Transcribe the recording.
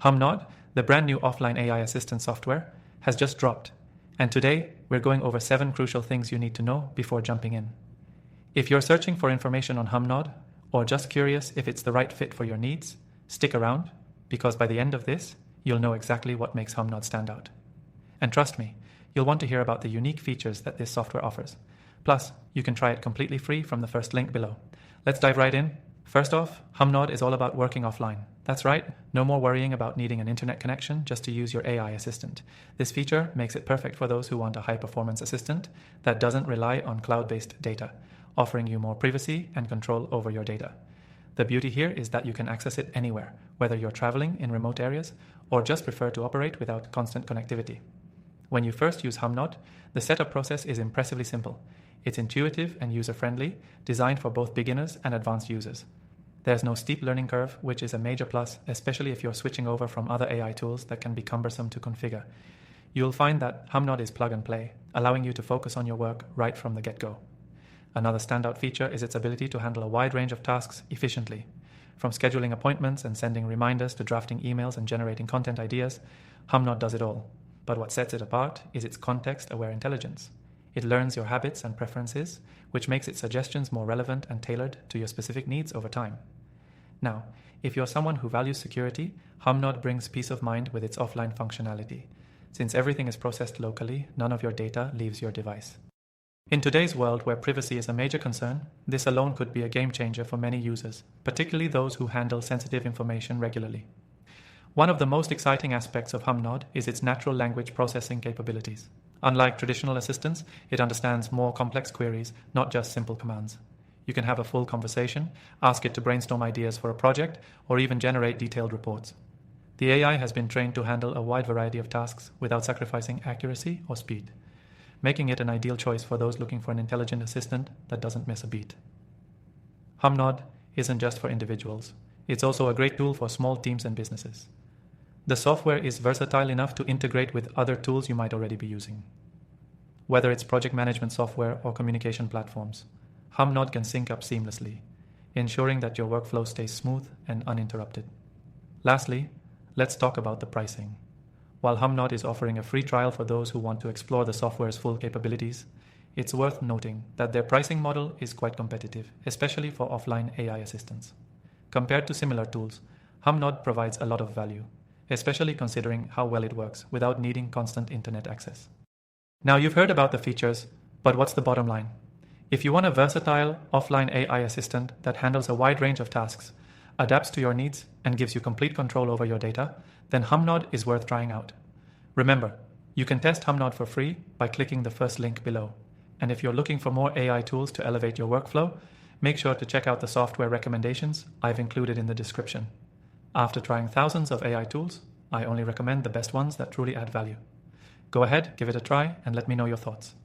HumNod, the brand new offline AI assistant software, has just dropped, and today we're going over 7 crucial things you need to know before jumping in. If you're searching for information on HumNod, or just curious if it's the right fit for your needs, stick around, because by the end of this, you'll know exactly what makes HumNod stand out. And trust me, you'll want to hear about the unique features that this software offers. Plus, you can try it completely free from the first link below. Let's dive right in. First off, HumNod is all about working offline. That's right, no more worrying about needing an internet connection just to use your AI assistant. This feature makes it perfect for those who want a high-performance assistant that doesn't rely on cloud-based data, offering you more privacy and control over your data. The beauty here is that you can access it anywhere, whether you're traveling in remote areas or just prefer to operate without constant connectivity. When you first use HumNod, the setup process is impressively simple. It's intuitive and user-friendly, designed for both beginners and advanced users. There's no steep learning curve, which is a major plus, especially if you're switching over from other AI tools that can be cumbersome to configure. You'll find that HumNod is plug and play, allowing you to focus on your work right from the get-go. Another standout feature is its ability to handle a wide range of tasks efficiently. From scheduling appointments and sending reminders to drafting emails and generating content ideas, HumNod does it all. But what sets it apart is its context-aware intelligence. It learns your habits and preferences, which makes its suggestions more relevant and tailored to your specific needs over time. Now, if you're someone who values security, HumNod brings peace of mind with its offline functionality. Since everything is processed locally, none of your data leaves your device. In today's world where privacy is a major concern, this alone could be a game changer for many users, particularly those who handle sensitive information regularly. One of the most exciting aspects of HumNod is its natural language processing capabilities. Unlike traditional assistants, it understands more complex queries, not just simple commands. You can have a full conversation, ask it to brainstorm ideas for a project, or even generate detailed reports. The AI has been trained to handle a wide variety of tasks without sacrificing accuracy or speed, making it an ideal choice for those looking for an intelligent assistant that doesn't miss a beat. HumNod isn't just for individuals. It's also a great tool for small teams and businesses. The software is versatile enough to integrate with other tools you might already be using. Whether it's project management software or communication platforms, HumNod can sync up seamlessly, ensuring that your workflow stays smooth and uninterrupted. Lastly, let's talk about the pricing. While HumNod is offering a free trial for those who want to explore the software's full capabilities, it's worth noting that their pricing model is quite competitive, especially for offline AI assistants. Compared to similar tools, HumNod provides a lot of value, especially considering how well it works without needing constant internet access. Now you've heard about the features, but what's the bottom line? If you want a versatile offline AI assistant that handles a wide range of tasks, adapts to your needs, and gives you complete control over your data, then HumNod is worth trying out. Remember, you can test HumNod for free by clicking the first link below. And if you're looking for more AI tools to elevate your workflow, make sure to check out the software recommendations I've included in the description. After trying thousands of AI tools, I only recommend the best ones that truly add value. Go ahead, give it a try, and let me know your thoughts.